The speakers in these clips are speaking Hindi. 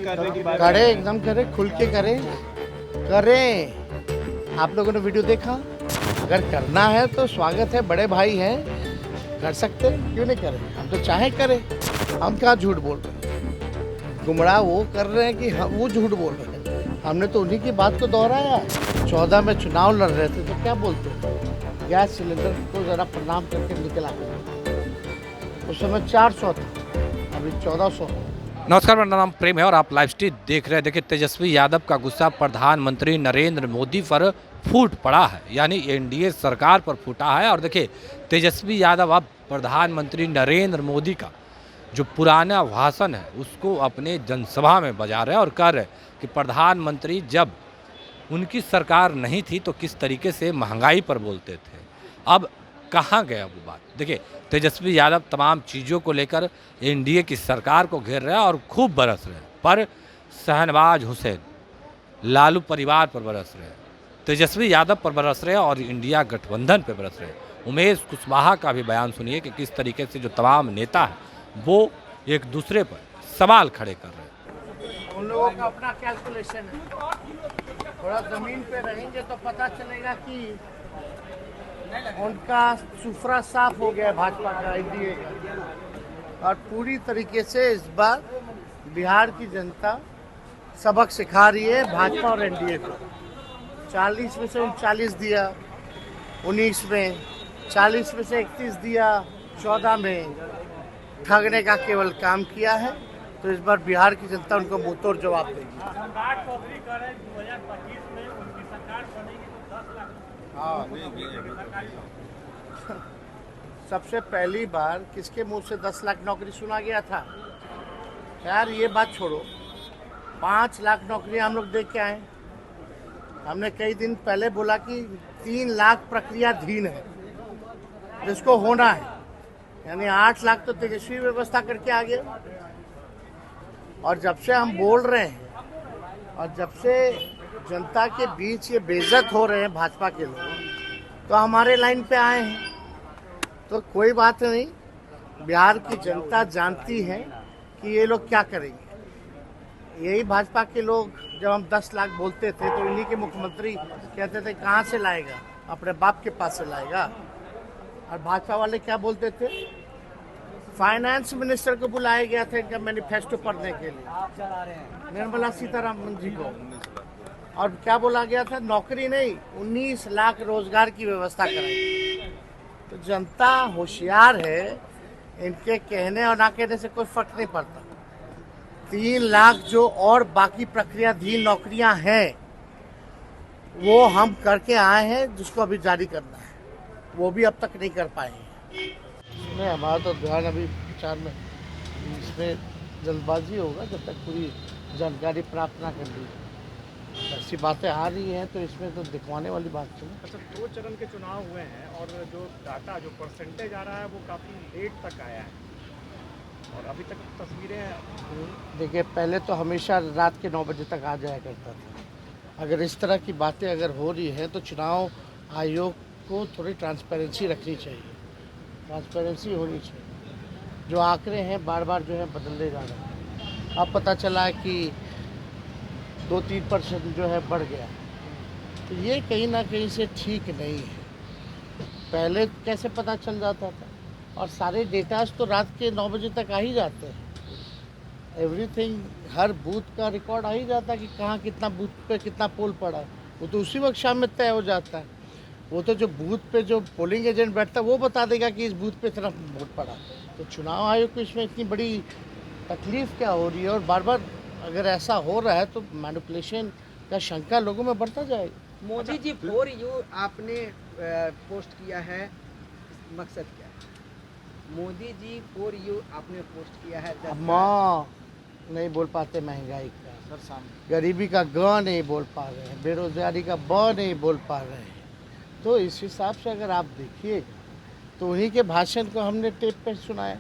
करने की बात करे एकदम करे, खुल के करें करें। आप लोगों ने वीडियो देखा, अगर करना है तो स्वागत है, बड़े भाई हैं, कर सकते हैं, क्यों नहीं करें। हम तो चाहे करें, हम कहाँ झूठ बोल रहे हैं। गुमराह वो कर रहे हैं कि हम वो झूठ बोल रहे हैं। हमने तो उन्हीं की बात को दोहराया। 14 में चुनाव लड़ रहे थे तो क्या बोलते थे, गैस सिलेंडर को ज़रा प्रणाम करके निकला कर। उस समय 400 था, अभी 1400। नमस्कार, मेरा नाम प्रेम है और आप लाइव स्ट्रीम देख रहे हैं। देखिए, तेजस्वी यादव का गुस्सा प्रधानमंत्री नरेंद्र मोदी पर फूट पड़ा है, यानी एनडीए सरकार पर फूटा है। और देखिए, तेजस्वी यादव अब प्रधानमंत्री नरेंद्र मोदी का जो पुराना भाषण है उसको अपने जनसभा में बजा रहे हैं और कह रहे हैं कि प्रधानमंत्री जब उनकी सरकार नहीं थी तो किस तरीके से महंगाई पर बोलते थे। अब कहाँ गया वो बात। देखिए, तेजस्वी यादव तमाम चीज़ों को लेकर एनडीए की सरकार को घेर रहे हैं और खूब बरस रहे हैं, पर शहनवाज हुसैन लालू परिवार पर बरस रहे हैं, तेजस्वी यादव पर बरस रहे हैं और इंडिया गठबंधन पर बरस रहे हैं। उमेश कुशवाहा का भी बयान सुनिए कि किस तरीके से जो तमाम नेता हैं वो एक दूसरे पर सवाल खड़े कर रहे हैं। उन लोगों का अपना कैलकुलेशन है। थोड़ा जमीन पे रहेंगे तो पता चलेगा कि उनका सुफरा साफ हो गया है, भाजपा का, एनडीए का। और पूरी तरीके से इस बार बिहार की जनता सबक सिखा रही है भाजपा और एनडीए को। 40 में से 39 दिया, 19 में 40 में से 31 दिया, 14 में ठगने का केवल काम किया है। तो इस बार बिहार की जनता उनको मुंहतोड़ जवाब देगी। सम्राट चौधरी कह रहे हैं 2025 में उनकी सरकार बनेगी तो 10 लाख। सबसे पहली बार किसके मुंह से 10 लाख नौकरी सुना गया था? यार ये बात छोड़ो, 5 लाख नौकरी हम लोग देख के आए। हमने कई दिन पहले बोला कि 3 लाख प्रक्रियाधीन है जिसको होना है, यानी 8 लाख तो तेजस्वी व्यवस्था करके आ गया। और जब से हम बोल रहे हैं और जब से जनता के बीच ये बेइज्जत हो रहे हैं भाजपा के लोग, तो हमारे लाइन पे आए हैं। तो कोई बात नहीं, बिहार की जनता जानती है कि ये लोग क्या करेंगे। यही भाजपा के लोग जब हम 10 लाख बोलते थे तो इन्हीं के मुख्यमंत्री कहते थे कहाँ से लाएगा, अपने बाप के पास से लाएगा। और भाजपा वाले क्या बोलते थे, फाइनेंस मिनिस्टर को बुलाया गया था इनका मैनिफेस्टो पढ़ने के लिए, निर्मला सीतारमण जी को। और क्या बोला गया था, नौकरी नहीं 19 लाख रोजगार की व्यवस्था कराई। तो जनता होशियार है, इनके कहने और ना कहने से कोई फर्क नहीं पड़ता। 3 लाख जो और बाकी प्रक्रियाधीन नौकरियां हैं वो हम करके आए हैं, जिसको अभी जारी करना है, वो भी अब तक नहीं कर पाए हैं। नहीं, हमारा तो ध्यान अभी विचार में, इसमें जल्दबाजी होगा जब तक पूरी जानकारी प्राप्त ना कर ली। ऐसी बातें आ रही हैं तो इसमें तो दिखवाने वाली बात है। अच्छा, 2 चरण के चुनाव हुए हैं और जो डाटा, जो परसेंटेज आ रहा है वो काफ़ी लेट तक आया है और अभी तक तस्वीरें। देखिए, पहले तो हमेशा रात के 9 बजे तक आ जाया करता था। अगर इस तरह की बातें अगर हो रही हैं तो चुनाव आयोग को थोड़ी ट्रांसपेरेंसी रखनी चाहिए, ट्रांसपेरेंसी होनी चाहिए। जो आंकड़े हैं बार बार जो है बदलते जा रहे हैं। अब पता चला कि 2-3% जो है बढ़ गया, तो ये कहीं ना कहीं से ठीक नहीं है। पहले कैसे पता चल जाता था, और सारे डेटाज तो रात के 9 बजे तक आ ही जाते हैं। एवरीथिंग, हर बूथ का रिकॉर्ड आ ही जाता है कि कहाँ कितना बूथ पे कितना पोल पड़ा है। वो तो उसी वक्त शाम में तय हो जाता है। वो तो जो बूथ पे जो पोलिंग एजेंट बैठता है वो बता देगा कि इस बूथ पे इतना वोट पड़ा। तो चुनाव आयोग को इसमें इतनी बड़ी तकलीफ क्या हो रही है? और बार बार अगर ऐसा हो रहा है तो मैनिपुलेशन का शंका लोगों में बढ़ता जाएगा। मोदी जी फॉर यू आपने पोस्ट किया है, मकसद क्या है? मोदी जी फॉर यू आपने पोस्ट किया है। माँ नहीं बोल पाते, महंगाई का, गरीबी का ग नहीं बोल पा रहे हैं, बेरोजगारी का ब नहीं बोल पा रहे हैं। तो इस हिसाब से अगर आप देखिएगा तो उन्हीं के भाषण को हमने टेप पे सुनाया,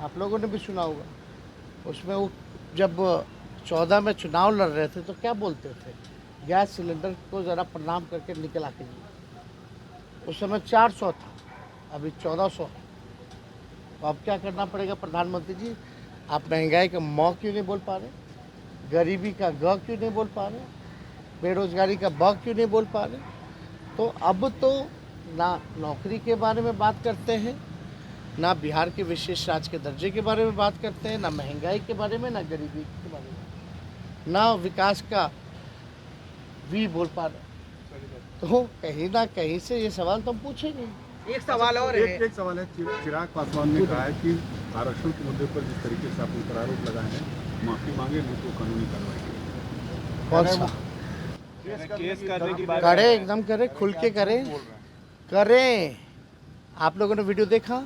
आप लोगों ने भी सुना होगा। उसमें वो जब 14 में चुनाव लड़ रहे थे तो क्या बोलते थे, गैस सिलेंडर को ज़रा प्रणाम करके निकला कीजिए। उस समय 400 था, अभी 1400 है। तो अब क्या करना पड़ेगा प्रधानमंत्री जी, आप महंगाई का मौ क्यों नहीं बोल पा रहे? गरीबी का ग क्यों नहीं बोल पा रहे, बेरोजगारी का ब क्यों नहीं बोल पा रहे। तो अब तो ना नौकरी के बारे में बात करते हैं, ना बिहार के विशेष राज्य के दर्जे के बारे में बात करते हैं, ना महंगाई के बारे में, ना गरीबी के बारे में, ना विकास का भी बोल पा रहे। तो कहीं ना कहीं से ये सवाल तो हम पूछेंगे। एक सवाल और है। एक सवाल है, चिराग पासवान ने कहा है कि आरक्षण के मुद्दे पर जिस तरीके से आपने प्रारूप लगाए हैं, माफी मांगे नहीं तो कानूनी कार्रवाई करें। कौन सा केस करने की बात करे, एकदम करे, खुल के करें, करें। आप लोगों ने वीडियो देखा,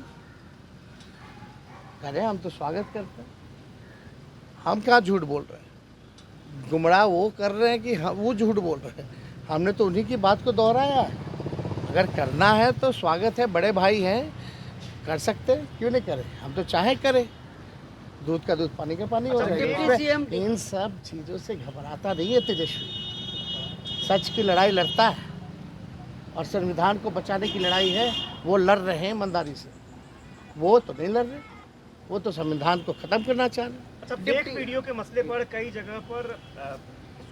करें, हम तो स्वागत करते हैं। हम कहाँ झूठ बोल रहे हैं, गुमराह वो कर रहे हैं कि हम वो झूठ बोल रहे हैं। हमने तो उन्हीं की बात को दोहराया है। अगर करना है तो स्वागत है, बड़े भाई हैं, कर सकते हैं, क्यों नहीं करें। हम तो चाहे करें, दूध का दूध पानी का पानी हो डिप्टी सीएम जाएगा। इन सब चीज़ों से घबराता नहीं है तेजस्वी, सच की लड़ाई लड़ता है और संविधान को बचाने की लड़ाई है, वो लड़ रहे हैं ईमानदारी से। वो तो नहीं लड़ रहे, वो तो संविधान को ख़त्म करना चाह रहे हैं। अच्छा, फेक वीडियो के मसले पर कई जगह पर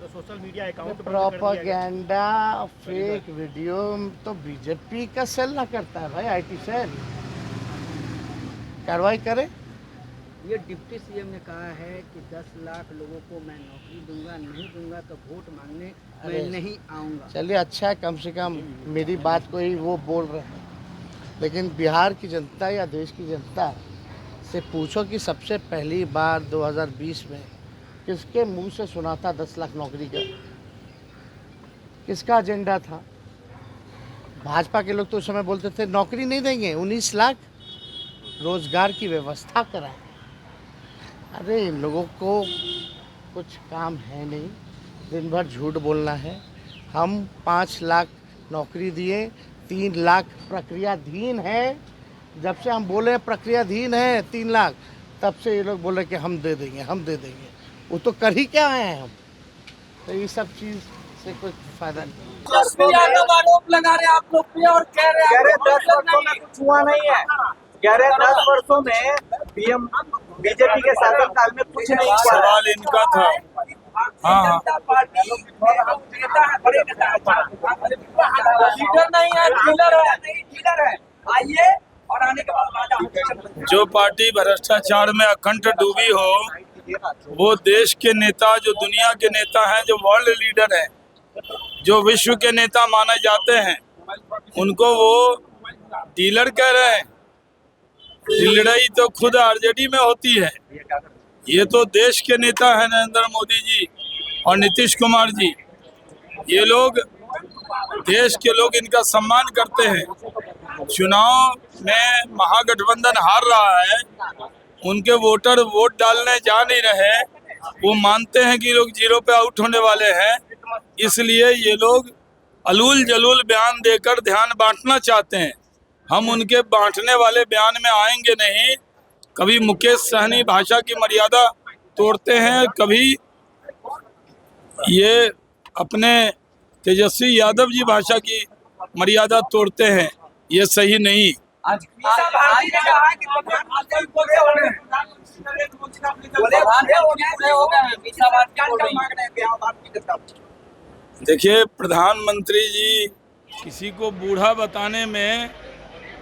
social media account propaganda, fake video तो बीजेपी का सेल ना करता है भाई, आईटी सेल। कार्रवाई करे। ये डिप्टी सीएम ने कहा है कि 10 लाख लोगों को मैं नौकरी दूंगा, नहीं दूंगा तो वोट मांगने मैं नहीं आऊंगा। चलिए अच्छा है, कम से कम मेरी बात को ही वो बोल रहे हैं। लेकिन बिहार की जनता या देश की जनता से पूछो कि सबसे पहली बार 2020 में किसके मुंह से सुना था 10 लाख नौकरी का, किसका एजेंडा था। भाजपा के लोग तो उस समय बोलते थे नौकरी नहीं देंगे, 19 लाख रोजगार की व्यवस्था कराएं। अरे इन लोगों को कुछ काम है नहीं, दिन भर झूठ बोलना है। हम 5 लाख नौकरी दिए, 3 लाख प्रक्रियाधीन है। जब से हम बोले प्रक्रियाधीन है 3 लाख, तब से ये लोग बोले कि हम दे देंगे, हम दे देंगे। वो तो कर ही क्या आए हैं हम। तो ये सब चीज़ से कुछ फायदा नहीं। आरोप लगा रहे आप लोग पे और कह रहे हैं 10 वर्षों में कुछ हुआ नहीं है। कह रहे 10 वर्षों में पीएम बीजेपी के शासनकाल में कुछ नहीं हुआ। सवाल इनका था। हाँ, लीडर नहीं है, डीलर है। आइए और आने के बाद जो पार्टी भ्रष्टाचार में अखंड डूबी हो, वो देश के नेता, जो दुनिया के नेता हैं, जो वर्ल्ड लीडर हैं, जो विश्व के नेता माने जाते हैं, उनको वो डीलर कह रहे हैं। डीलराई तो खुद आरजेडी में होती है। ये तो देश के नेता हैं, नरेंद्र मोदी जी और नीतीश कुमार जी। ये लोग, देश के लोग इनका सम्मान करते हैं। चुनाव में महागठबंधन हार रहा है, उनके वोटर वोट डालने जा नहीं रहे। वो मानते हैं कि लोग जीरो पे आउट होने वाले हैं, इसलिए ये लोग अलूल जलूल बयान देकर ध्यान बांटना चाहते हैं। हम उनके बांटने वाले बयान में आएंगे नहीं। कभी मुकेश सहनी भाषा की मर्यादा तोड़ते हैं, कभी ये अपने तेजस्वी यादव जी भाषा की मर्यादा तोड़ते हैं। ये सही नहीं। देखिए, प्रधानमंत्री जी किसी को बूढ़ा बताने में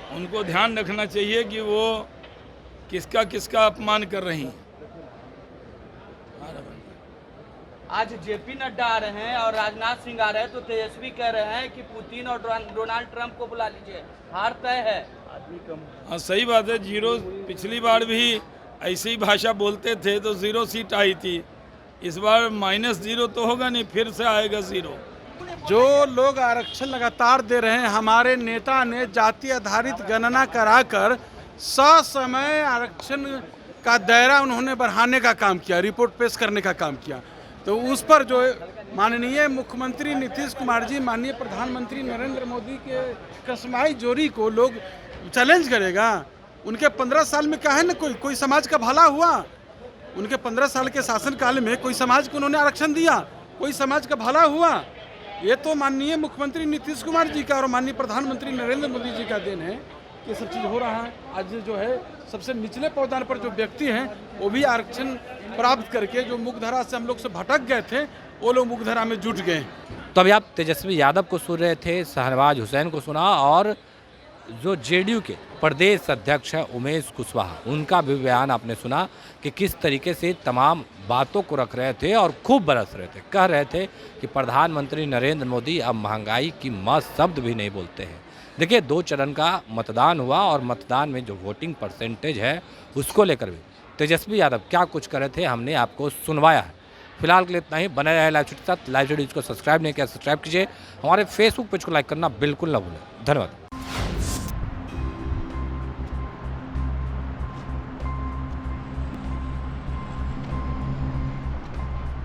उनको ध्यान रखना चाहिए कि वो किसका किसका अपमान कर रही हैं। आज जेपी नड्डा आ रहे हैं और राजनाथ सिंह आ रहे हैं, तो तेजस्वी कह रहे हैं कि पुतिन और डोनाल्ड ट्रंप को बुला लीजिए, हार तय है। हाँ, सही बात है। जीरो, पिछली बार भी ऐसी ही भाषा बोलते थे तो 0 सीट आई थी। इस बार -0 तो होगा नहीं, फिर से आएगा 0। जो लोग आरक्षण लगातार दे रहे हैं, हमारे नेता ने जाति आधारित गणना कराकर ससमय आरक्षण का दायरा उन्होंने बढ़ाने का काम किया, रिपोर्ट पेश करने का काम किया। तो उस पर जो माननीय मुख्यमंत्री नीतीश कुमार जी, माननीय प्रधानमंत्री नरेंद्र मोदी के कसमाई जोड़ी को लोग चैलेंज करेगा। उनके 15 साल में कहा है ना, कोई समाज का भला हुआ? उनके 15 साल के शासनकाल में कोई समाज को उन्होंने आरक्षण दिया? कोई समाज का भला हुआ? ये तो माननीय मुख्यमंत्री नीतीश कुमार जी का और माननीय प्रधानमंत्री नरेंद्र मोदी जी का देन है। ये सब चीज़ हो रहा है। आज जो है सबसे निचले पावदान पर जो व्यक्ति हैं वो भी आरक्षण प्राप्त करके जो मुख्यधारा से हम लोग से भटक गए थे वो लोग मुख्यधारा में जुट गए। तो अभी आप तेजस्वी यादव को सुन रहे थे, शहनवाज हुसैन को सुना, और जो जेडीयू के प्रदेश अध्यक्ष है उमेश कुशवाहा, उनका भी बयान आपने सुना कि किस तरीके से तमाम बातों को रख रहे थे और खूब बरस रहे थे। कह रहे थे कि प्रधानमंत्री नरेंद्र मोदी अब महंगाई की म शब्द भी नहीं बोलते हैं। देखिए 2 चरण का मतदान हुआ और मतदान में जो वोटिंग परसेंटेज है उसको लेकर भी तेजस्वी यादव क्या कुछ कर रहे थे हमने आपको सुनवाया है। फिलहाल के लिए इतना ही। बने रहे लाइव स्टूडियो के साथ। लाइव स्टूडियो को सब्सक्राइब नहीं किया सब्सक्राइब कीजिए। हमारे फेसबुक पेज को लाइक करना बिल्कुल ना भूलें। धन्यवाद।